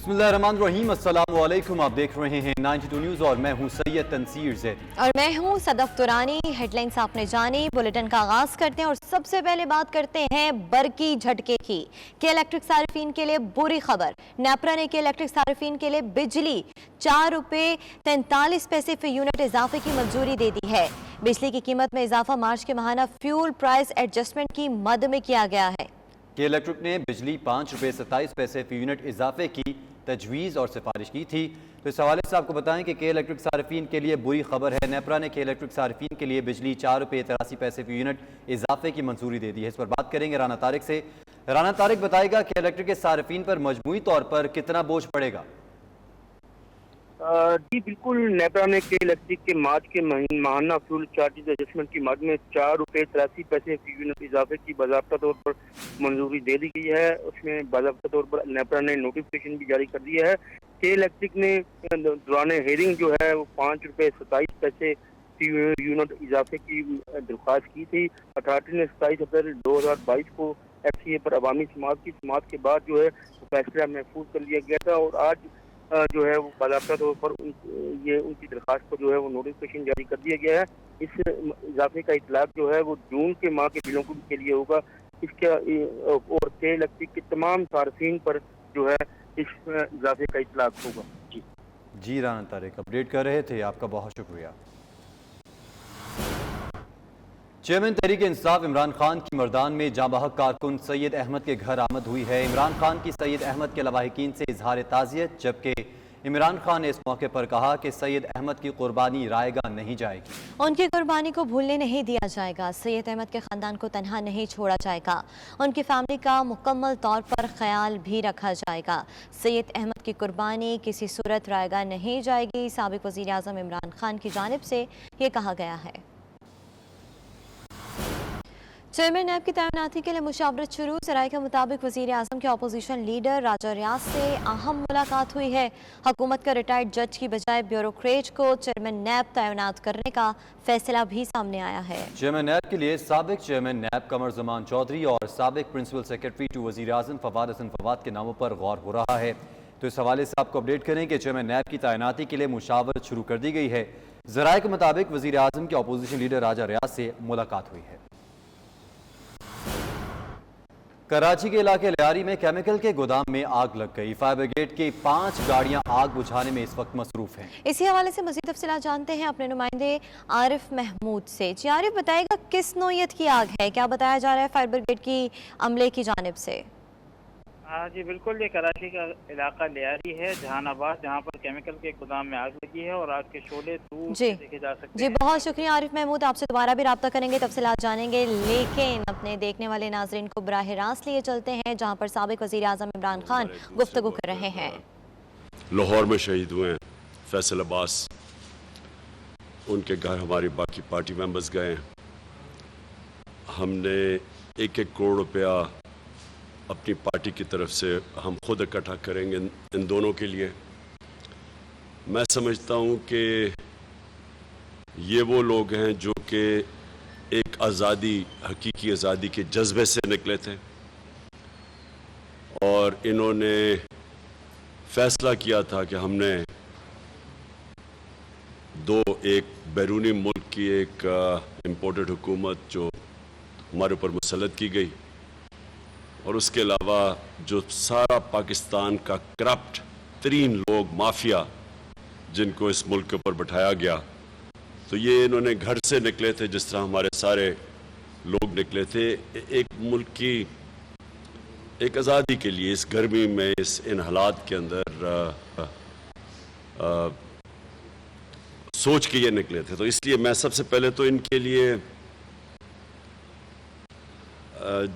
बिस्मिल्लाहिर्रहमानिर्रहीम, अस्सलाम वालेकुम। आप देख रहे हैं 92 न्यूज़ और मैं हूं सैयद तनसीर ज़ैदी और मैं हूं सदफ तुरानी। हेडलाइंस आपने जानी, बुलेटिन का आगाज करते हैं और सबसे पहले बात करते हैं बरकी झटके की। के इलेक्ट्रिक सार्फिन के लिए बुरी खबर। नेपरा ने के इलेक्ट्रिक सार्फिन के लिए बिजली 4 रुपये 43 पैसे फी यूनिट इजाफे की मंजूरी दे दी है। बिजली की कीमत में इजाफा मार्च के माहाना फ्यूल प्राइस एडजस्टमेंट की मद में किया गया है। के इलेक्ट्रिक ने बिजली 5 रुपये 27 पैसे फी यूनिट इजाफे की तजवीज़ और सिफारिश की थी। तो इस हवाले से आपको बताएं कि के इलेक्ट्रिक सार्फिन के लिए बुरी खबर है। नेपरा ने के इलेक्ट्रिक सार्फिन के लिए बिजली 4 रुपये 83 पैसे फी यूनिट इजाफे की मंजूरी दे दी है। इस पर बात करेंगे राना तारिक से। राना तारिक बताएगा कि इलेक्ट्रिक के सार्फिन पर मजमूई तौर पर कितना बोझ पड़ेगा। जी बिल्कुल, नेपरा ने के इलेक्ट्रिक के मार्च के माहाना फ्यूल चार्जेस एडजस्टमेंट की मद में 4 रुपये 83 पैसे फी यूनिट इजाफे की बाज़ाब्ता तौर पर मंजूरी दे दी गई है। उसमें बाज़ाब्ता तौर पर नेपरा ने नोटिफिकेशन भी जारी कर दिया है। के इलेक्ट्रिक ने दौरान हेयरिंग जो है वो 5 रुपये 27 पैसे फी यूनिट इजाफे की दरख्वास्त की थी। अथॉरिटी ने 27 अप्रैल 2022 को FCA पर अवामी समात के बाद जो है फैसला महफूज कर लिया गया था और आज जो है वो बाज़ाब्ता तौर पर उनकी दरख्वास्त पर जो है वो नोटिफिकेशन जारी कर दिया गया है। इस इजाफे का इतलाक जो है वो जून के माह के बिलों के लिए होगा। इसके और के इलेक्ट्रिक के तमाम सार्फिन पर जो है इस इजाफे का इतलाक होगा। जी राना तारिक अपडेट कर रहे थे, आपका बहुत शुक्रिया। चेयरमैन तहरीक इंसाफ इमरान खान की मर्दान में जांबहक कारकुन सैयद अहमद के घर आमद हुई है। इमरान खान की सैयद अहमद के लवाहिकीन से इजहार ताज़ियत, जबकि इमरान खान ने इस मौके पर कहा कि सैयद अहमद की कुर्बानी रायगा नहीं जाएगी। उनकी कुर्बानी को भूलने नहीं दिया जाएगा। सैयद अहमद के ख़ानदान को तनहा नहीं छोड़ा जाएगा। उनकी फैमिली का मुकम्मल तौर पर ख्याल भी रखा जाएगा। सैयद अहमद की कुर्बानी किसी सूरत रायगा नहीं जाएगी। साबिक वज़ीर आज़म इमरान खान की जानिब से ये कहा गया है। चेयरमैन नैब की तैनाती के लिए मुशावरत शुरू। ज़राए के मुताबिक वज़ीर आज़म के अपोजिशन लीडर राजा रियाज से अहम मुलाकात हुई है। हुकूमत का रिटायर्ड जज की बजाय ब्यूरोक्रेट को चेयरमैन नैब तैनात करने का फैसला भी सामने आया है। चेयरमैन नैब के लिए साबिक चेयरमैन नैब कमर ज़मान चौधरी और साबिक प्रिंसिपल सेक्रेटरी टू वज़ीर आज़म फवाद हसन फवाद के नामों पर गौर हो रहा है। तो इस हवाले से आपको अपडेट करें कि चेयरमैन नैब की तैनाती के लिए मुशावरत शुरू कर दी गई है। ज़राए के मुताबिक वज़ीर आज़म के अपोजिशन लीडर राजा रियाज से मुलाकात हुई है। कराची के इलाके लियारी में केमिकल के गोदाम में आग लग गई। फायर ब्रिगेड की 5 गाड़ियां आग बुझाने में इस वक्त मसरूफ हैं। इसी हवाले से मज़ीद तफसीलात जानते हैं अपने नुमाइंदे आरिफ महमूद से। जी आरिफ, बताएगा किस नौयत की आग है, क्या बताया जा रहा है फायर ब्रिगेड की अमले की जानिब से? हाँ जी बिल्कुल, ये कराची का इलाका लियारी है, जहानाबाद, जहाँ पर केमिकल के गोदाम में आग लगी है और आग के शोले दूर से देखे जा सकते हैं। बहुत शुक्रिया आरिफ महमूद, आपसे दोबारा भी रब्ता करेंगे, तफसीलात जानेंगे। लेकिन अपने देखने वाले नाजरीन को बराह रास्त लिए चलते हैं जहाँ पर साबिक वज़ीर आज़म इमरान खान गुफ्तगू कर रहे हैं। लाहौर में शहीद हुए हैं फैसल अब्बास, उनके घर हमारी बाकी पार्टी मेंबर्स गए हैं। हमने 1-1 करोड़ रुपया अपनी पार्टी की तरफ से हम खुद इकट्ठा करेंगे इन दोनों के लिए। मैं समझता हूँ कि ये वो लोग हैं जो कि एक आज़ादी, हकीकी आज़ादी के जज्बे से निकले थे और इन्होंने फैसला किया था कि हमने एक बैरूनी मुल्क की एक इम्पोर्टेड हुकूमत जो हमारे ऊपर मुसल्लत की गई और उसके अलावा जो सारा पाकिस्तान का करप्ट तरीन लोग, माफिया, जिनको इस मुल्क के ऊपर बैठाया गया, तो ये इन्होंने घर से निकले थे जिस तरह हमारे सारे लोग निकले थे एक मुल्क की एक आज़ादी के लिए। इस गर्मी में, इन हालात के अंदर सोच के ये निकले थे। तो इसलिए मैं सबसे पहले तो इनके लिए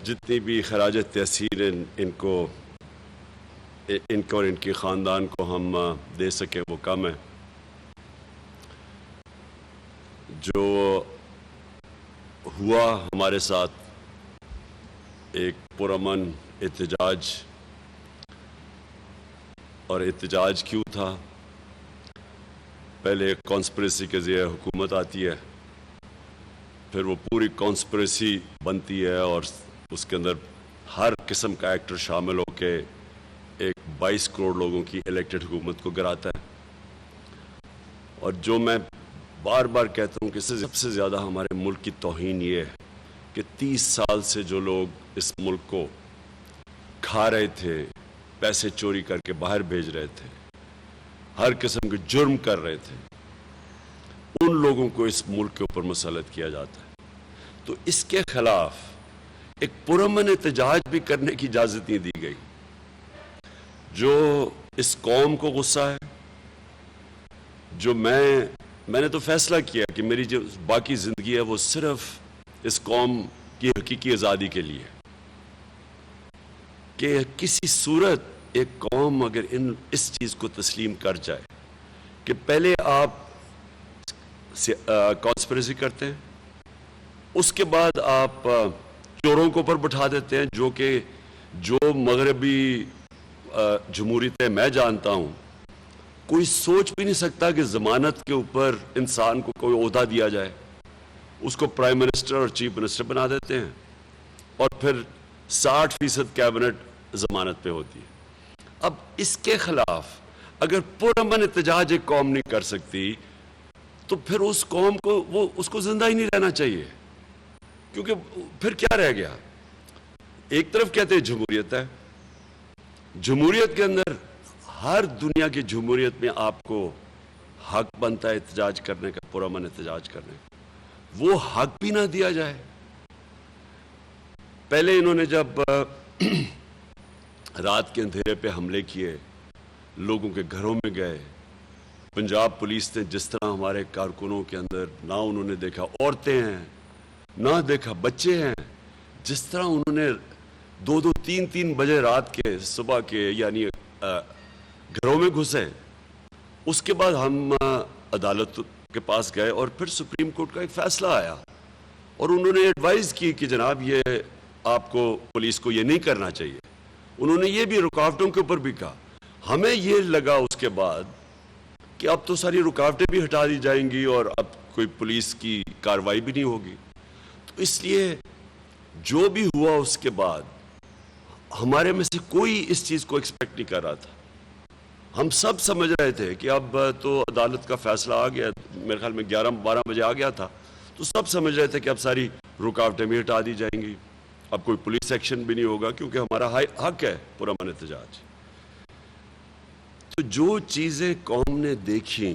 जितनी भी खराज तहसीन इनको और इनके ख़ानदान को हम दे सकें वो कम है। जो हुआ हमारे साथ एक पुरअमन एहतजाज, और एहतजाज क्यों था? पहले कॉन्स्पिरेसी के ज़रिए हुकूमत आती है, फिर वो पूरी कॉन्स्पिरेसी बनती है और उसके अंदर हर किस्म का एक्टर शामिल होकर एक 22 करोड़ लोगों की इलेक्टेड हुकूमत को गिराता है। और जो मैं बार बार कहता हूँ कि सबसे ज़्यादा हमारे मुल्क की तौहीन ये है कि 30 साल से जो लोग इस मुल्क को खा रहे थे, पैसे चोरी करके बाहर भेज रहे थे, हर किस्म के जुर्म कर रहे थे, उन लोगों को इस मुल्क के ऊपर मुसल्लत किया जाता है। तो इसके खिलाफ एक पुरअमन एहतजाज भी करने की इजाज़त नहीं दी गई। जो इस कौम को गुस्सा है, जो मैंने तो फैसला किया कि मेरी जो बाकी ज़िंदगी है वो सिर्फ इस कौम की हकीकी आज़ादी के लिए, कि किसी सूरत एक कौम अगर इस चीज़ को तस्लीम कर जाए कि पहले आप कॉन्स्पिरेसी करते हैं, उसके बाद आप चोरों को ऊपर बिठा देते हैं, जो मगरबी जमहूरियतें मैं जानता हूँ, कोई सोच भी नहीं सकता कि ज़मानत के ऊपर इंसान को कोई ओहदा दिया जाए, उसको प्राइम मिनिस्टर और चीफ मिनिस्टर बना देते हैं और फिर 60% कैबिनेट ज़मानत पे होती है। अब इसके खिलाफ अगर पुरअमन एहतजाज एक कौम नहीं कर सकती तो फिर उस कौम को उसको जिंदा ही नहीं रहना चाहिए, क्योंकि फिर क्या रह गया। एक तरफ कहते हैं जमहूरियत है, जमहूरियत के अंदर हर दुनिया की जमहूरियत में आपको हक बनता है एहतजाज करने का, पुरअमन एहतजाज करने का, वो हक भी ना दिया जाए। पहले इन्होंने जब रात के अंधेरे पे हमले किए, लोगों के घरों में गए, पंजाब पुलिस ने जिस तरह हमारे कारकुनों के अंदर ना उन्होंने देखा औरतें हैं, ना देखा बच्चे हैं, जिस तरह उन्होंने 2-2, 3-3 बजे रात के सुबह के यानी घरों में घुसे। उसके बाद हम अदालत के पास गए और फिर सुप्रीम कोर्ट का एक फैसला आया और उन्होंने एडवाइस की कि जनाब ये आपको पुलिस को ये नहीं करना चाहिए। उन्होंने ये भी रुकावटों के ऊपर भी कहा। हमें ये लगा उसके बाद कि अब तो सारी रुकावटें भी हटा दी जाएंगी और अब कोई पुलिस की कार्रवाई भी नहीं होगी। तो इसलिए जो भी हुआ उसके बाद हमारे में से कोई इस चीज़ को एक्सपेक्ट नहीं कर रहा था। हम सब समझ रहे थे कि अब तो अदालत का फैसला आ गया, मेरे ख्याल में 11-12 बजे आ गया था, तो सब समझ रहे थे कि अब सारी रुकावटें भी हटा दी जाएंगी, अब कोई पुलिस एक्शन भी नहीं होगा, क्योंकि हमारा हक है पुरअमन एहतजाज। तो जो चीज़ें कौम ने देखी,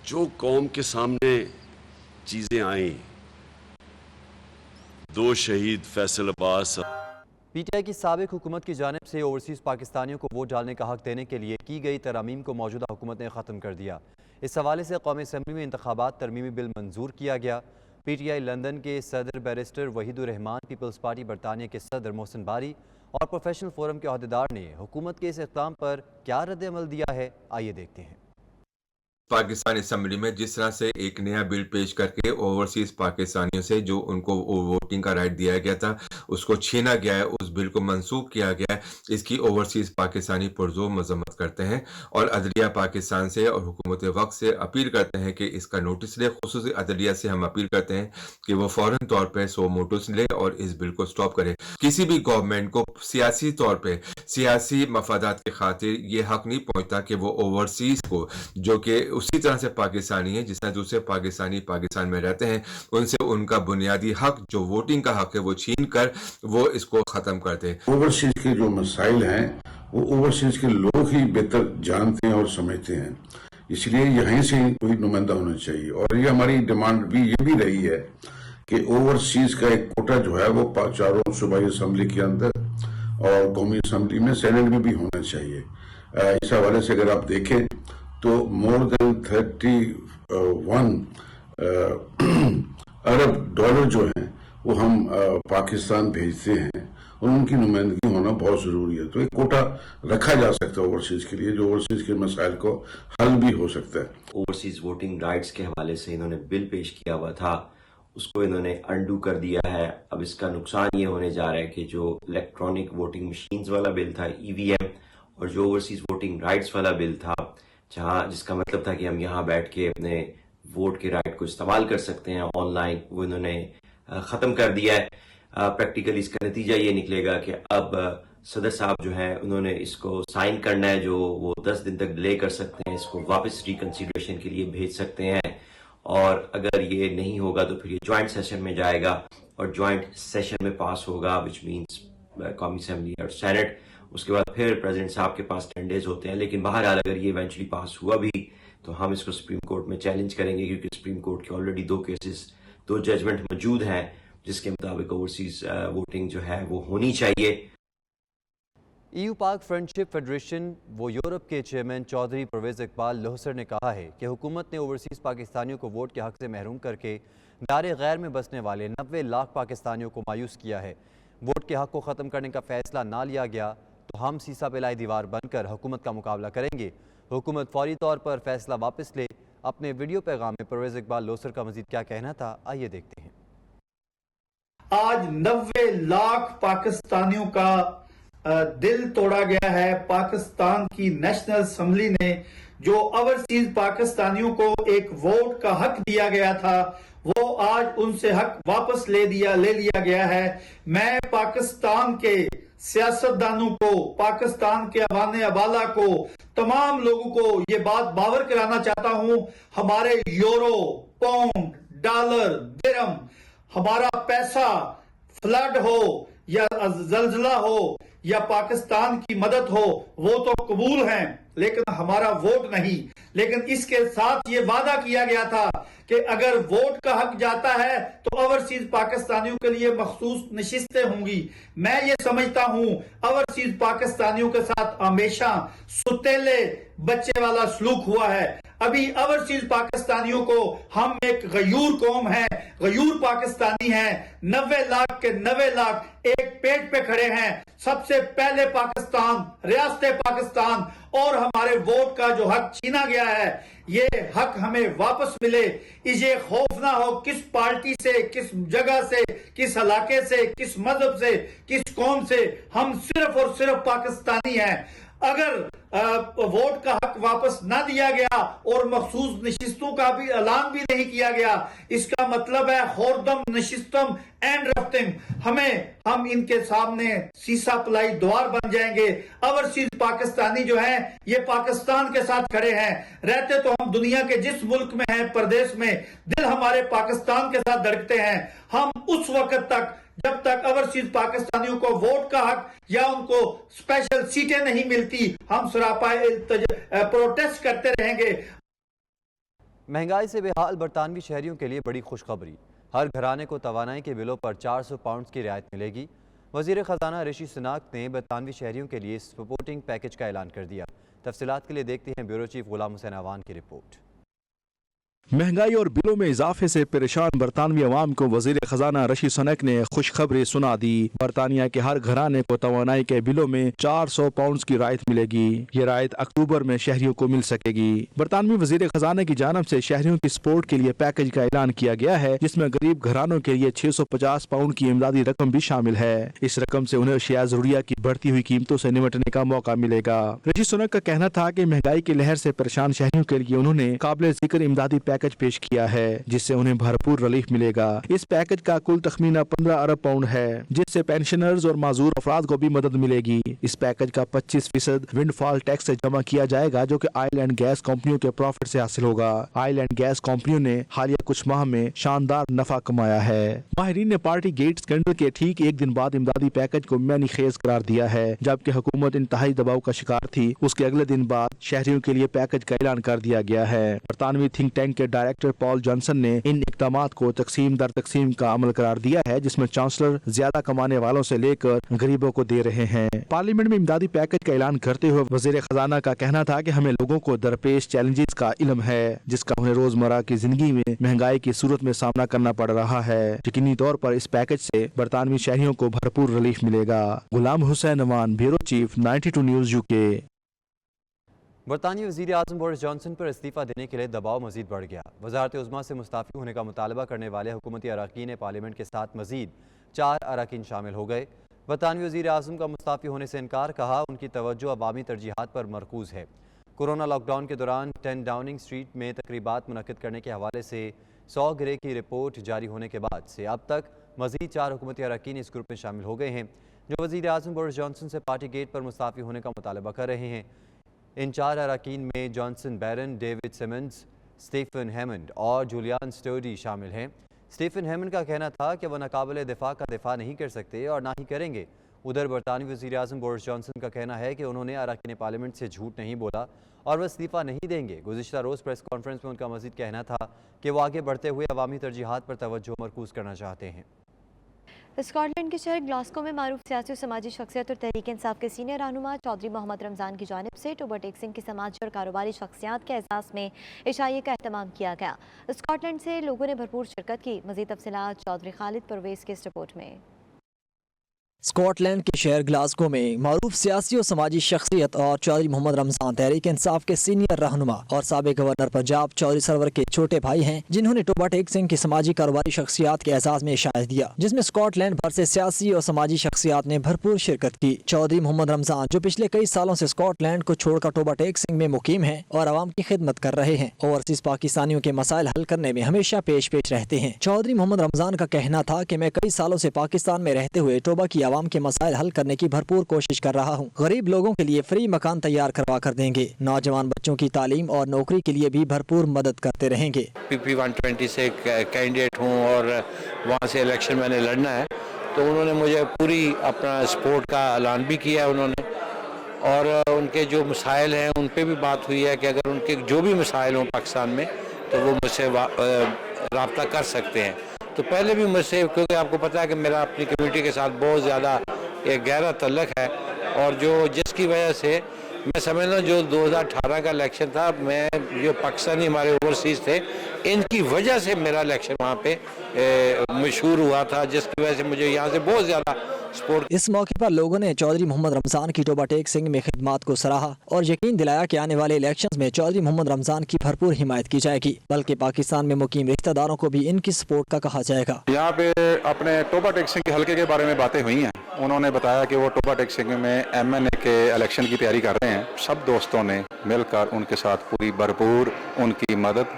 जो कौम के सामने चीज़ें आई, 2 शहीद फैसल अब्बास। पीटीआई की साबिक हुकूमत की जानिब से ओवरसीज़ पाकिस्तानियों को वोट डालने का हक देने के लिए की गई तरमीम को मौजूदा हुकूमत ने ख़त्म कर दिया। इस हवाले से कौमी असम्बली में इंतखाबात तरमीमी बिल मंजूर किया गया। पीटीआई लंदन के सदर barrister Wahidur Rahman, peoples party बरतानिया के सदर मोहसिन बारी और प्रोफेशनल फोरम के अहदेदार ने हुकूमत के इस इक़दाम पर क्या रद्द-ए-अमल दिया है, आइए देखते हैं। पाकिस्तान असम्बली में जिस तरह से एक नया बिल पेश करके ओवरसीज पाकिस्तानियों से जो उनको वोटिंग का राइट दिया गया था उसको छीना गया है, उस बिल को मंसूख किया गया है, इसकी ओवरसीज पाकिस्तानी पुरजोर मजम्मत करते हैं और अदलिया पाकिस्तान से और हुकूमत वक्त से अपील करते हैं कि इसका नोटिस ले। खुसूसी अदलिया से हम अपील करते हैं कि वो फौरन तौर पर 100 नोटिस ले और इस बिल को स्टॉप करे। किसी भी गवर्नमेंट को सियासी तौर पर सियासी मफादात की खातिर ये हक नहीं पहुंचता कि वो ओवरसीज को, जो कि उसी तरह से पाकिस्तानी है जिस तरह दूसरे पाकिस्तानी पाकिस्तान में रहते हैं, उनसे उनका बुनियादी हक जो वोटिंग का हक है वो छीन कर वो इसको खत्म करते हैं। ओवरसीज के जो मसाइल हैं वो ओवरसीज के लोग ही बेहतर जानते हैं और समझते हैं, इसलिए यहीं से कोई नुमाइंदा होना चाहिए। और ये हमारी डिमांड भी ये भी रही है कि ओवरसीज का एक कोटा जो है वो चारों सूबाई असम्बली के अंदर और कौमी असम्बली में, सेनेट में भी होना चाहिए। इस हवाले से अगर आप देखें तो मोर देन 31 अरब डॉलर जो हैं वो हम पाकिस्तान भेजते हैं और उनकी नुमाइंदगी होना बहुत ज़रूरी है। तो एक कोटा रखा जा सकता है ओवरसीज के लिए, जो ओवरसीज के मसाइल को हल भी हो सकता है। ओवरसीज वोटिंग राइट्स के हवाले से इन्होंने बिल पेश किया हुआ था, उसको इन्होंने अंडू कर दिया है। अब इसका नुकसान ये होने जा रहा है कि जो इलेक्ट्रॉनिक वोटिंग मशीन्स वाला बिल था EVM और जो ओवरसीज वोटिंग राइट्स वाला बिल था, जहाँ जिसका मतलब था कि हम यहाँ बैठ के अपने वोट के राइट को इस्तेमाल कर सकते हैं ऑनलाइन, वो इन्होंने ख़त्म कर दिया है। प्रैक्टिकली इसका नतीजा ये निकलेगा कि अब صدر صاحب جو ہیں انہوں نے اس کو سائن کرنا ہے، جو وہ 10 دن تک ڈیلے کر سکتے ہیں، اس کو واپس ریکنسیڈریشن کے لیے بھیج سکتے ہیں، اور اگر یہ نہیں ہوگا تو پھر یہ جوائنٹ سیشن میں جائے گا اور جوائنٹ سیشن میں پاس ہوگا، وچ مینس قومی اسمبلی اور سینٹ. اس کے بعد پھر پریزیڈنٹ صاحب کے پاس 10 days ہوتے ہیں. لیکن بہرحال اگر یہ ایونچولی پاس ہوا بھی تو ہم اس کو سپریم کورٹ میں چیلنج کریں گے، کیونکہ سپریم کورٹ کے آلریڈی 2 ججمنٹ موجود ہیں جس کے مطابق اوورسیز ووٹنگ جو ہے وہ ہونی چاہیے. EU پاک فرینڈشپ فیڈریشن و یورپ کے چیئرمین چودھری پرویز اقبال لوہسر نے کہا ہے کہ حکومت نے اوورسیز پاکستانیوں کو ووٹ کے حق سے محروم کر کے دار غیر میں بسنے والے 90 لاکھ پاکستانیوں کو مایوس کیا ہے. ووٹ کے حق کو ختم کرنے کا فیصلہ نہ لیا گیا تو ہم سیسا پلائی دیوار بن کر حکومت کا مقابلہ کریں گے. حکومت فوری طور پر فیصلہ واپس لے. اپنے ویڈیو پیغام میں پرویز اقبال لوہسر کا مزید کیا کہنا تھا، آئیے دیکھتے ہیں. آج 90 لاکھ پاکستانیوں کا دل توڑا گیا ہے. پاکستان کی نیشنل اسمبلی نے جو اوورسیز پاکستانیوں کو ایک ووٹ کا حق دیا گیا تھا وہ آج ان سے حق واپس لے لیا گیا ہے. میں پاکستان کے سیاستدانوں کو، پاکستان کے عوام ابالا کو، تمام لوگوں کو یہ بات باور کرانا چاہتا ہوں، ہمارے یورو، پاؤنڈ، ڈالر، درہم، ہمارا پیسہ فلڈ ہو یا زلزلہ ہو یا پاکستان کی مدد ہو وہ تو قبول ہیں، لیکن ہمارا ووٹ نہیں. لیکن اس کے ساتھ یہ وعدہ کیا گیا تھا کہ اگر ووٹ کا حق جاتا ہے تو اوورسیز پاکستانیوں کے لیے مخصوص نشستیں ہوں گی. میں یہ سمجھتا ہوں اوورسیز پاکستانیوں کے ساتھ ہمیشہ ستیلے بچے والا سلوک ہوا ہے. ابھی اوورسیز پاکستانیوں کو ہم ایک غیور قوم ہیں، غیور پاکستانی ہیں. 90 لاکھ کے 90 لاکھ ایک پیٹ پہ کھڑے ہیں. سب سے پہلے پاکستان، ریاست پاکستان اور ہمارے ووٹ کا جو حق چھینا گیا ہے یہ حق ہمیں واپس ملے. یہ خوف نہ ہو کس پارٹی سے، کس جگہ سے، کس علاقے سے، کس مذہب سے، کس قوم سے. ہم صرف اور صرف پاکستانی ہیں. اگر ووٹ کا حق واپس نہ دیا گیا اور مخصوص نشستوں کا بھی اعلان بھی نہیں کیا گیا، اس کا مطلب ہے خوردم نشستم اینڈ رفتم. ہم ان کے سامنے سیسا پلائی دوار بن جائیں گے. اوورسیز پاکستانی جو ہیں یہ پاکستان کے ساتھ کھڑے ہیں. رہتے تو ہم دنیا کے جس ملک میں ہیں، پردیش میں، دل ہمارے پاکستان کے ساتھ دھڑکتے ہیں. ہم اس وقت تک جب تک اوورسیز پاکستانیوں کو ووٹ کا حق یا ان کو اسپیشل سیٹیں نہیں ملتی ہم سراپا پروٹیسٹ کرتے رہیں گے. مہنگائی سے بحال برطانوی شہریوں کے لیے بڑی خوشخبری. ہر گھرانے کو توانائی کے بلوں پر 400 پاؤنڈز کی رعایت ملے گی. وزیر خزانہ رشی سناک نے برطانوی شہریوں کے لیے سپورٹنگ پیکج کا اعلان کر دیا. تفصیلات کے لیے دیکھتے ہیں بیورو چیف غلام حسین اعوان کی رپورٹ. مہنگائی اور بلوں میں اضافے سے پریشان برطانوی عوام کو وزیر خزانہ رشی سنک نے خوشخبری سنا دی. برطانیہ کے ہر گھرانے کو توانائی کے بلوں میں 400 پاؤنڈز کی رعایت ملے گی. یہ رعایت اکتوبر میں شہریوں کو مل سکے گی. برطانوی وزیر خزانہ کی جانب سے شہریوں کی سپورٹ کے لیے پیکج کا اعلان کیا گیا ہے جس میں غریب گھرانوں کے لیے 650 پاؤنڈ کی امدادی رقم بھی شامل ہے. اس رقم سے انہیں اشیاء ضروریہ کی بڑھتی ہوئی قیمتوں سے نمٹنے کا موقع ملے گا. رشی سنک کا کہنا تھا کہ مہنگائی کی لہر سے پریشان شہریوں کے لیے انہوں نے قابل ذکر امدادی پیکج پیش کیا ہے جس سے انہیں بھرپور ریلیف ملے گا. اس پیکج کا کل تخمینہ 15 ارب پاؤنڈ ہے جس سے پینشنرز اور معذور افراد کو بھی مدد ملے گی. اس پیکج کا 25% ونڈ فال ٹیکس سے جمع کیا جائے گا جو کہ آئل اینڈ گیس کمپنیوں کے پروفٹ سے حاصل ہوگا. آئل اینڈ گیس کمپنیوں نے حالیہ کچھ ماہ میں شاندار نفع کمایا ہے. ماہرین نے پارٹی گیٹ اسکینڈل کے ٹھیک ایک دن بعد امدادی پیکج کو معنی خیز قرار دیا ہے. جبکہ حکومت انتہائی دباؤ کا شکار تھی اس کے اگلے دن بعد شہریوں کے لیے پیکج کا اعلان کر دیا گیا ہے. برطانوی تھنک ٹینک کے ڈائریکٹر پال جانسن نے ان اقدامات کو تقسیم در تقسیم کا عمل قرار دیا ہے جس میں چانسلر زیادہ کمانے والوں سے لے کر غریبوں کو دے رہے ہیں. پارلیمنٹ میں امدادی پیکج کا اعلان کرتے ہوئے وزیر خزانہ کا کہنا تھا کہ ہمیں لوگوں کو درپیش چیلنجز کا علم ہے جس کا انہیں روزمرہ کی زندگی میں مہنگائی کی صورت میں سامنا کرنا پڑ رہا ہے. یقینی طور پر اس پیکج سے برطانوی شہریوں کو بھرپور ریلیف ملے گا. Ghulam Hussain Awan, bureau chief, 92 news UK. برطانوی وزیر اعظم بورس جانسن پر استعفیٰ دینے کے لیے دباؤ مزید بڑھ گیا. وزارت عظمیٰ سے مستعفی ہونے کا مطالبہ کرنے والے حکومتی اراکین پارلیمنٹ کے ساتھ مزید 4 اراکین شامل ہو گئے. برطانوی وزیر اعظم کا مستعفی ہونے سے انکار، کہا ان کی توجہ عوامی ترجیحات پر مرکوز ہے. کورونا لاک ڈاؤن کے دوران 10 ڈاؤننگ اسٹریٹ میں تقریبات منعقد کرنے کے حوالے سے 100 گرے کی رپورٹ جاری ہونے کے بعد سے اب تک مزید 4 حکومتی اراکین اس گروپ میں شامل ہو گئے ہیں. جو وزیر اعظم بورس جانسن سے پارٹی گیٹ پر مستعفی ہونے کا مطالبہ کر رہے ہیں۔ ان 4 اراکین میں Johnson Baron, David Simmonds, Stephen Hammond اور جولیان سٹورڈی شامل ہیں۔ اسٹیفن ہیمنڈ کا کہنا تھا کہ وہ ناقابل دفاع کا دفاع نہیں کر سکتے اور نہ ہی کریں گے۔ ادھر برطانوی وزیر اعظم بورس جانسن کا کہنا ہے کہ انہوں نے اراکین پارلیمنٹ سے جھوٹ نہیں بولا اور وہ استعفیٰ نہیں دیں گے۔ گزشتہ روز پریس کانفرنس میں ان کا مزید کہنا تھا کہ وہ آگے بڑھتے ہوئے عوامی ترجیحات پر توجہ مرکوز کرنا چاہتے ہیں۔ اسکاٹ لینڈ کے شہر گلاسکو میں معروف سیاسی اور سماجی شخصیت اور تحریک انصاف کے سینئر رہنما چودھری محمد رمضان کی جانب سے ٹوبا ٹیک سنگھ کی سماجی اور کاروباری شخصیات کے اعزاز میں عشائیے کا اہتمام کیا گیا۔ اسکاٹ لینڈ سے لوگوں نے بھرپور شرکت کی۔ مزید تفصیلات چودھری خالد پرویز کی اس رپورٹ میں۔ اسکاٹ لینڈ کے شہر گلاسکو میں معروف سیاسی اور سماجی شخصیت اور چودھری محمد رمضان تحریک انصاف کے سینئر رہنما اور سابق گورنر پنجاب چودھری سرور کے چھوٹے بھائی ہیں، جنہوں نے ٹوبا ٹیک سنگھ کی سماجی کاروباری شخصیات کے اعزاز میں عشائیہ دیا، جس میں اسکاٹ لینڈ بھر سے سیاسی اور سماجی شخصیات نے بھرپور شرکت کی۔ چودھری محمد رمضان جو پچھلے کئی سالوں سے اسکاٹ لینڈ کو چھوڑ کر ٹوبا ٹیک سنگھ میں مقیم ہیں اور عوام کی خدمت کر رہے ہیں، اوورسیز پاکستانیوں کے مسائل حل کرنے میں ہمیشہ پیش رہتے ہیں۔ چودھری محمد رمضان کا کہنا تھا کہ میں کئی سالوں سے پاکستان میں رہتے ہوئے ٹوبا کی عوام کے مسائل حل کرنے کی بھرپور کوشش کر رہا ہوں۔ غریب لوگوں کے لیے فری مکان تیار کروا کر دیں گے، نوجوان بچوں کی تعلیم اور نوکری کے لیے بھی بھرپور مدد کرتے رہیں گے۔ PP 120 سے کینڈیڈیٹ ہوں اور وہاں سے الیکشن میں نے لڑنا ہے، تو انہوں نے مجھے پوری اپنا سپورٹ کا اعلان بھی کیا ہے انہوں نے، اور ان کے جو مسائل ہیں ان پہ بھی بات ہوئی ہے کہ اگر ان کے جو بھی مسائل ہوں پاکستان میں تو وہ مجھ سے رابطہ کر سکتے ہیں۔ تو پہلے بھی مجھ سے، کیونکہ آپ کو پتہ ہے کہ میرا اپنی کمیونٹی کے ساتھ بہت زیادہ ایک گہرا تعلق ہے، اور جس کی وجہ سے میں سمجھتا ہوں جو 2018 کا الیکشن تھا، میں جو پاکستانی ہمارے اوورسیز تھے ان کی وجہ سے میرا الیکشن وہاں پہ مشہور ہوا تھا، جس کی وجہ سے مجھے یہاں سے بہت زیادہ سپورٹ۔ اس موقع پر لوگوں نے چودھری محمد رمضان کی ٹوبا ٹیک سنگھ میں خدمات کو سراہا اور یقین دلایا کہ آنے والے الیکشنز میں چودھری محمد رمضان کی بھرپور حمایت کی جائے گی، بلکہ پاکستان میں مقیم رشتہ داروں کو بھی ان کی سپورٹ کا کہا جائے گا۔ یہاں پہ اپنے ٹوبا ٹیک سنگھ کے حلقے کے بارے میں باتیں ہوئی ہیں، انہوں نے بتایا کہ وہ ٹوبا ٹیک سنگھ میں MNA کے الیکشن کی تیاری کر رہے ہیں۔ سب دوستوں نے مل کر ان کے ساتھ پوری بھرپور ان کی مدد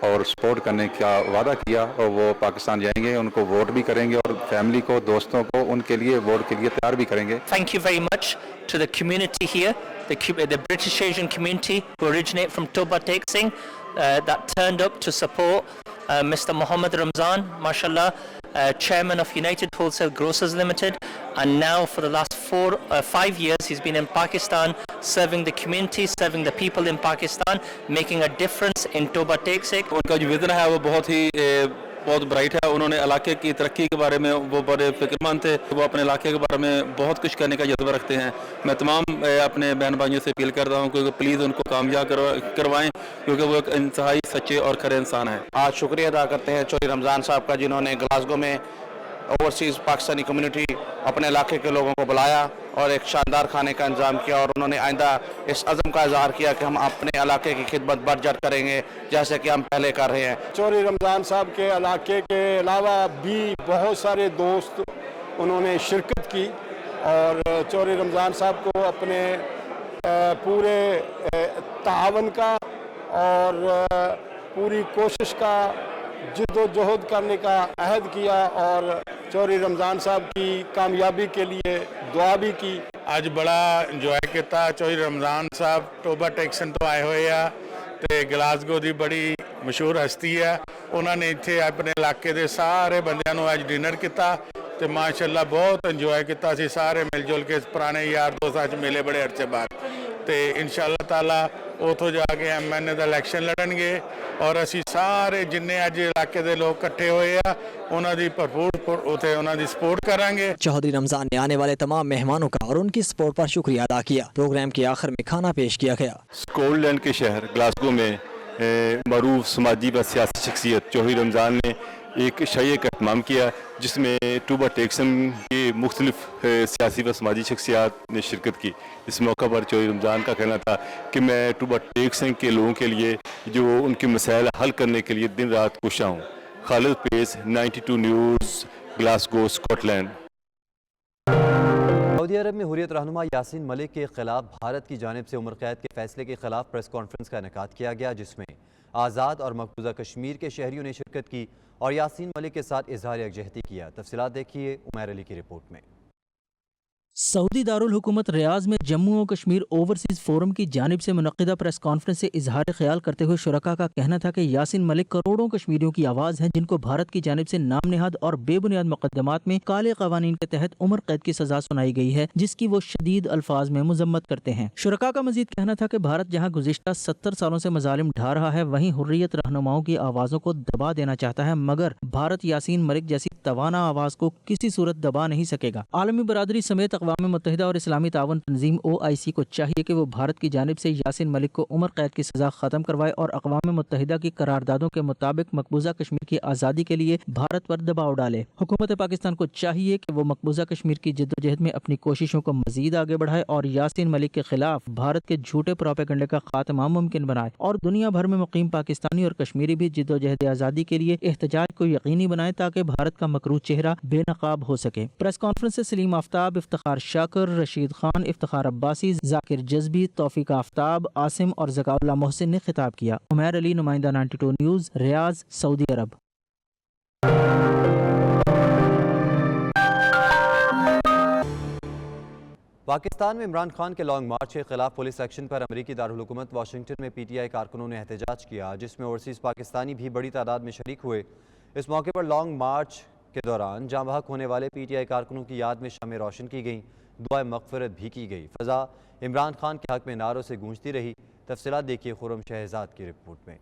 اور سپورٹ کرنے کا وعدہ کیا، اور وہ پاکستان جائیں گے، ان کو ووٹ بھی کریں گے اور فیملی کو، دوستوں کو ان کے لیے ووٹ کے لیے تیار بھی کریں گے۔ Thank you very much to the community here, the British Asian community who originate from Toba Tek Singh that turned up to support Mr. Mohammed Ramzan, mashallah, chairman of United Wholesale Grocers Limited, and now for the last 5 years he's been in Pakistan serving the community, serving the people in Pakistan, making a difference in Toba Tek Singh. ان کا جو وزن ہے وہ بہت bright ہے، انہوں نے علاقے کی ترقی کے بارے میں وہ بڑے فکر مند تھے، وہ اپنے علاقے کے بارے میں بہت کچھ کرنے کا جذبہ رکھتے ہیں۔ میں تمام اپنے بہن بھائیوں سے اپیل کرتا ہوں کہ پلیز ان کو کامیاب کروائیں، کیونکہ وہ ایک انتہائی سچے اور کھرے انسان ہیں۔ آج شکریہ ادا کرتے ہیں چودھری رمضان صاحب کا، جنہوں نے گلاسگو میں اوورسیز پاکستانی کمیونٹی اپنے علاقے کے لوگوں کو بلایا اور ایک شاندار کھانے کا انتظام کیا، اور انہوں نے آئندہ اس عزم کا اظہار کیا کہ ہم اپنے علاقے کی خدمت بڑھ چڑھ کریں گے جیسے کہ ہم پہلے کر رہے ہیں۔ چودھری رمضان صاحب کے علاقے کے علاوہ بھی بہت سارے دوست انہوں نے شرکت کی، اور چودھری رمضان صاحب کو اپنے پورے تعاون کا اور پوری کوشش کا جد و جہد کرنے کا عہد کیا، اور چودھری رمضان صاحب کی کامیابی کے لیے دعا بھی کی۔ ਅੱਜ ਬੜਾ ਇੰਜੋਏ ਕੀਤਾ। ਚੌਧਰੀ ਰਮਜ਼ਾਨ ਸਾਹਿਬ ਟੋਬਾ ਟੈਕਸਨ ਤੋਂ ਆਏ ਹੋਏ ਆ ਤੇ ਗਲਾਸਗੋ ਦੀ ਬੜੀ ਮਸ਼ਹੂਰ ਹਸਤੀ ਹੈ। ਉਹਨਾਂ ਨੇ ਇੱਥੇ ਆਪਣੇ ਇਲਾਕੇ ਦੇ ਸਾਰੇ ਬੰਦਿਆਂ ਨੂੰ ਅੱਜ ਡਿਨਰ ਕੀਤਾ ਤੇ ਮਾਸ਼ਾਅੱਲਾ ਬਹੁਤ ਇੰਜੋਏ ਕੀਤਾ। ਅਸੀਂ ਸਾਰੇ ਮਿਲ ਜੁਲ ਕੇ ਪੁਰਾਣੇ ਯਾਰ ਦੋਸਤਾਂ 'ਚ ਮਿਲੇ ਬੜੇ ਅਰਸੇ ਬਾਅਦ, ਤੇ ਇਨਸ਼ਾਅੱਲਾ ਤਾਲਾ ਉੱਥੋਂ ਜਾ ਕੇ MNA ਦਾ ਇਲੈਕਸ਼ਨ ਲੜਨਗੇ, ਔਰ ਅਸੀਂ ਸਾਰੇ ਜਿੰਨੇ ਅੱਜ ਇਲਾਕੇ ਦੇ ਲੋਕ ਇਕੱਠੇ ਹੋਏ ਆ ਉਹਨਾਂ ਦੀ ਭਰਪੂਰ ਉੱਥੇ ਉਹਨਾਂ ਦੀ ਸਪੋਰਟ ਕਰਾਂਗੇ۔ چودھری رمضان نے آنے والے تمام مہمانوں کا اور ان کی سپورٹ پر شکریہ ادا کیا۔ پروگرام کے آخر میں کھانا پیش کیا گیا۔ اسکاٹ لینڈ کے شہر گلاسگو میں معروف سماجی و سیاسی شخصیت چودھری رمضان نے ایک عشائیے کا اہتمام کیا، جس میں ٹوبا ٹیک سنگھ کے مختلف سیاسی و سماجی شخصیات نے شرکت کی۔ اس موقع پر چودھری رمضان کا کہنا تھا کہ میں ٹوبا ٹیک سنگھ کے لوگوں کے لیے جو ان کے مسائل حل کرنے کے لیے دن رات کوشاں ہوں۔ خالد پیس، 92 نیوز، گلاسگو، اسکاٹ لینڈ۔ سعودی عرب میں حریت رہنما یاسین ملک کے خلاف بھارت کی جانب سے عمر قید کے فیصلے کے خلاف پریس کانفرنس کا انعقاد کیا گیا، جس میں آزاد اور مقبوضہ کشمیر کے شہریوں نے شرکت کی اور یاسین ملک کے ساتھ اظہار یکجہتی کیا۔ تفصیلات دیکھیے عمیر علی کی رپورٹ میں۔ सऊदी दारुल हुकूमत रियाज में जम्मू और कश्मीर ओवरसीज फोरम की जानिब से मुनक़िदा प्रेस कॉन्फ्रेंस से इजहार ख्याल करते हुए शुरका का कहना था कि यासीन मलिक करोड़ों कश्मीरियों की आवाज़ है जिनको भारत की जानिब से नाम नेहाद और बेबुनियाद मुकदमात में काले कवानीन के तहत उम्र कैद की सजा सुनाई गई है, जिसकी वो शदीद अल्फाज में मजम्मत करते हैं। शुरका का मजीद कहना था कि भारत जहाँ गुज़िश्ता 70 सालों से मजालिम ढा रहा है, वहीं हुर्रियत रहनुमाओं की आवाज़ों को दबा देना चाहता है, मगर भारत यासीन मलिक जैसी तवाना आवाज़ को किसी सूरत दबा नहीं सकेगा। आलमी बरादरी समेत अक़वाम मुत्तहिदा और इस्लामी तावन तंजीम OIC को चाहिए कि वो भारत की जानिब से यासीन मलिक को उम्र कैद की सजा खत्म करवाए और अक़वाम मुत्तहिदा की करारदादों के मुताबिक मकबूजा कश्मीर की आज़ादी के लिए भारत पर दबाव डाले। हुकूमत पाकिस्तान को चाहिए कि वो मकबूजा कश्मीर की जद्दोजहद में अपनी कोशिशों को मजीद आगे बढ़ाए और यासीन मलिक के खिलाफ भारत के झूठे प्रोपेगेंडे का खात्मा मुमकिन बनाए और दुनिया भर में मुकीम पाकिस्तानी और कश्मीरी भी जद्दोजहद आज़ादी के लिए एहतजाज को यकीनी बनाए ताकि भारत का मकरूज चेहरा बेनकाब हो सके। प्रेस कॉन्फ्रेंस से सलीम आफ्ताब, इफ्तिखार शाकर, रशीद खान, इफ्तिखार अब्बासी, जाकिर जज्बी, तौफीक आफ्ताब, आसिम और ज़काउल्लाह मोहसिन ने खिताब किया। उमैर अली, नुमाइंदा 92 न्यूज़, रियाज, सऊदी अरब। पाकिस्तान में इमरान खान के लॉन्ग मार्च के खिलाफ पुलिस एक्शन पर अमरीकी दारुल हुकूमत वाशिंगटन में PTI कारकुनों ने एहतजाज किया, जिसमें ओवरसीज़ पाकिस्तानी भी बड़ी तादाद में शरीक हुए। इस मौके पर लॉन्ग मार्च के दौरान जाँ बहक होने वाले PTI कारकुनों की याद में शमें रोशन की गईं, दुआए मग़फ़िरत भी की गई। फ़ज़ा इमरान खान के हक़ में नारों से गूंजती रही। तफ़सीलात देखिए खुर्रम शहजाद की रिपोर्ट में।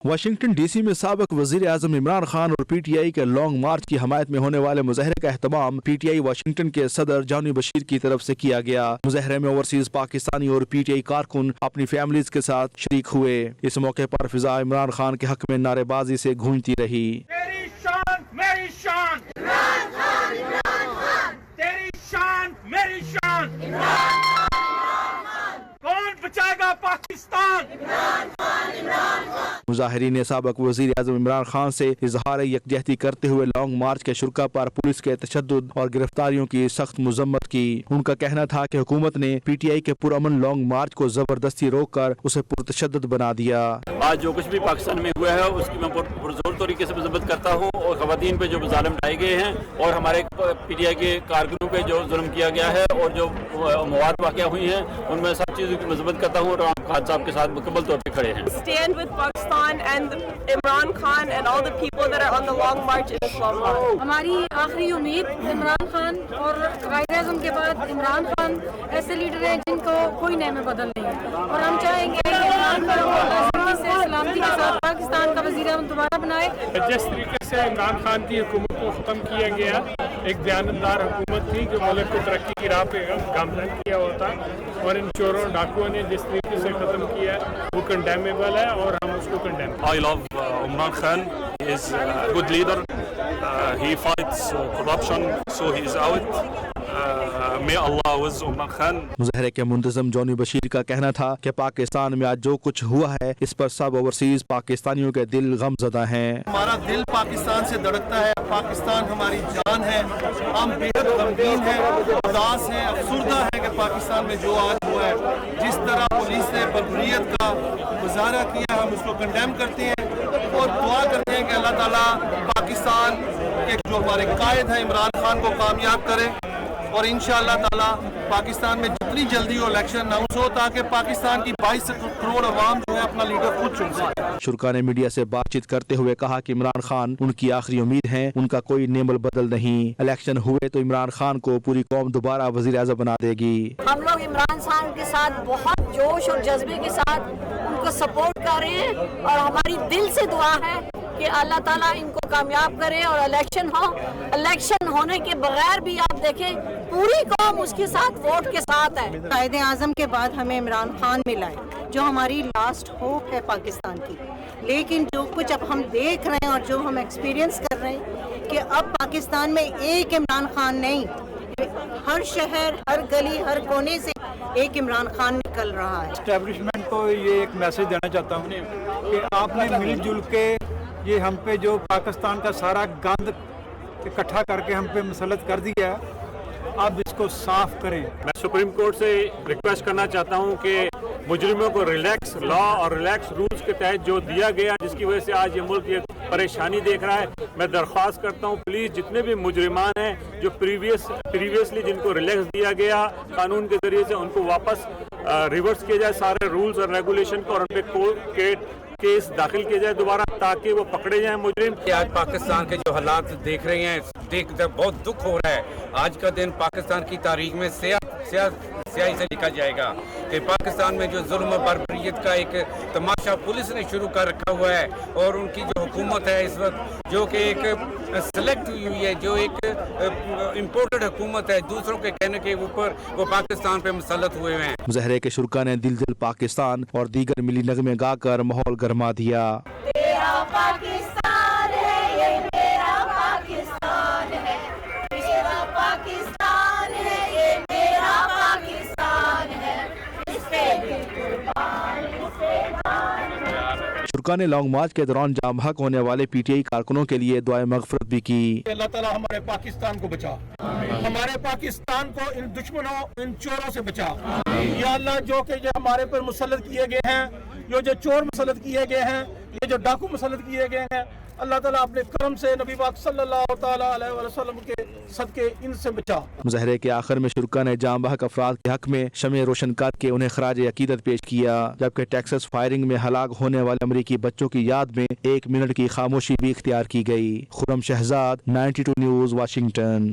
वाशिंगटन DC में साबिक वज़ीर आज़म इमरान खान और PTI के लॉन्ग मार्च की हमायत में होने वाले मुज़ाहरे का एहतमाम PTI वाशिंगटन के सदर जॉनी बशीर की तरफ से किया गया। मुज़ाहरे में ओवरसीज़ पाकिस्तानी और PTI कारकुन अपनी फैमिलीज के साथ शरीक हुए। इस मौके पर फ़िज़ा इमरान खान के हक़ में नारेबाजी से गूंजती रही। तेरी शान मेरी शान, इमरान खान, इमरान खान। तेरी शान मेरी शान, इमरान खान। कौन बचाएगा पाकिस्तान? इमरान खान, इमरान खान। मुजाहिरीन ने साबिक वज़ीर आज़म इमरान खान से इजहार यकजहती करते हुए लॉन्ग मार्च के शुरका पर पुलिस के तशद्दुद और गिरफ्तारियों की सख्त मजम्मत की। उनका कहना था कि हुकूमत ने PTI के पुरअमन लॉन्ग मार्च को जबरदस्ती रोक कर उसे पुरतशद्दुद बना दिया। आज जो कुछ भी पाकिस्तान में हुआ है उसकी मैं पुरजोर तरीके से मजम्मत करता हूँ और ख़वातीन पे जो मज़ालिम ढाए गए हैं और हमारे PTI के कारकुनों पे जो जुल्म किया गया है और जो मवाद वाक़या हुई हैं उनमें सब चीज़ों की मजम्मत करता हूँ और खान साहब के साथ मुकम्मल तौर पर खड़े हैं। Stand with Pakistan and Imran Khan and all the people that are on the long march in Islamabad. हमारी आखिरी उम्मीद इमरान खान और कायद-ए-आज़म के बाद इमरान खान ऐसे लीडर हैं जिनको कोई नए में बदल नहीं है और हम चाहेंगे कि इमरान खान को आसानी से सलामती के साथ पाकिस्तान का वज़ीर-ए-आज़म दोबारा बनाए। जिस तरीके से इमरान खान की हुकूमत को ख़त्म किया गया, एक दयानतदार हुकूमत थी जो मुल्क को तरक्की की राह पे गामज़न किया होता और इन चोरों डाकुओं ने जिस तरीके से ख़त्म किया वो कंडेमेबल है और हम उसको condemn. I love Imran Khan. He is a good leader. He fights corruption, so he is out. May Allah with Imran Khan. मुज़ाहरे के मुंतज़म जॉनी बशीर का कहना था कि पाकिस्तान में आज जो कुछ हुआ है इस पर सब ओवरसीज़ पाकिस्तानियों के दिल गमज़दा हैं। हमारा दिल पाकिस्तान से धड़कता है, पाकिस्तान हमारी जान है। हम बेहद गमगीन हैं, उदास हैं, अफसुर्दा हैं कि पाकिस्तान में जो आज हुआ है, जिस तरह पुलिस ने बर्बरियत का मुजाहरा किया, हम उसको कंडेम करते हैं और दुआ करते हैं कि अल्लाह ताला पाकिस्तान के जो हमारे कायद हैं इमरान खान को कामयाब करे और इंशाअल्लाह ताला पाकिस्तान में जितनी जल्दी हो इलेक्शन अनाउंस हो ताकि पाकिस्तान की 22 करोड़ अवाम जो है अपना लीडर खुद चुन सके। शुरका ने मीडिया से बातचीत करते हुए कहा कि इमरान खान उनकी आखिरी उम्मीद है, उनका कोई नेमल बदल नहीं। इलेक्शन हुए तो इमरान खान को पूरी कौम दोबारा वज़ीर आज़म बना देगी। हम लोग इमरान खान के साथ बहुत जोश और जज्बे के साथ उनको सपोर्ट कर रहे हैं और हमारी दिल से दुआ है कि अल्लाह ताला इनको कामयाब करे और इलेक्शन हो। इलेक्शन होने के बगैर भी आप देखें पूरी कौम उसके साथ वोट के साथ है। कायदे आज़म के बाद हमें इमरान खान मिला है जो हमारी लास्ट होप है पाकिस्तान की, लेकिन जो कुछ अब हम देख रहे हैं और जो हम एक्सपीरियंस कर रहे हैं कि अब पाकिस्तान में एक इमरान खान नहीं, हर शहर, हर गली, हर कोने से एक इमरान खान निकल रहा है। एस्टेब्लिशमेंट को ये एक मैसेज देना चाहता हूँ कि आपने मिलजुल के ये हम पे जो पाकिस्तान का सारा गंद इकट्ठा करके हम पे मुसलत कर दिया है, अब इसको को साफ करें। मैं सुप्रीम कोर्ट से रिक्वेस्ट करना चाहता हूं कि मुजरिमों को रिलैक्स लॉ और रिलैक्स रूल्स के तहत जो दिया गया, जिसकी वजह से आज ये मुल्क ये परेशानी देख रहा है, मैं दरख्वास्त करता हूं प्लीज़ जितने भी मुजरिमान हैं जो प्रीवियसली जिनको रिलैक्स दिया गया कानून के ज़रिए से, उनको वापस रिवर्स किया जाए सारे रूल्स और रेगुलेशन को, और उन पर केस दाखिल किया जाए दोबारा, ताकि वो पकड़े जाएं मुजरिम। आज पाकिस्तान के जो हालात देख रहे हैं, देख बहुत दुख हो रहा है। आज का दिन पाकिस्तान की तारीख में स्याही से लिखा जाएगा कि पाकिस्तान में जो जुल्म और बर्बरियत का एक तमाशा पुलिस ने शुरू कर रखा हुआ है, और उनकी जो हुकूमत है इस वक्त, जो कि एक सेलेक्ट हुई है, जो एक इम्पोर्टेड हुकूमत है, दूसरों के कहने के ऊपर वो पाकिस्तान पे मुसल्लत हुए हैं। मुज़ाहरे के शुरका ने दिल दिल पाकिस्तान और दीगर मिली नगमे गाकर माहौल गरमा दिया। तेरा पाकिस्तान है, ये मेरा पाकिस्तान है, मेरा पाकिस्तान है, ये मेरा पाकिस्तान है, इस पे दिल कुर्बान, इस पे जान। शुरका ने लॉन्ग मार्च के दौरान जाम हक होने वाले पीटीआई कारकुनों के लिए दुआए मगफरत भी की। अल्लाह ताला हमारे पाकिस्तान को बचा, हमारे पाकिस्तान को इन दुश्मनों, इन चोरों से बचा। या अल्लाह, जो कि जो हमारे पर मुसल्लत किए गए हैं, जो चोर मुसल्लत किए गए हैं, ये जो डाकू मुसल्लत किए गए हैं, अल्लाह ताला अपने करम से नबी पाक सल्लल्लाहु ताला अलैहि वसल्लम के सदके इनसे बचा। मुज़ाहरे के आखिर में शुरका ने जाम बहक अफराद के हक में शमे रोशन करके उन्हें खराज अकीदत पेश किया, जबकि टेक्सास फायरिंग में हलाक होने वाले अमरीकी बच्चों की याद में 1 मिनट की खामोशी भी इख्तियार की गई। Khurram Shahzad, 92 news, Washington.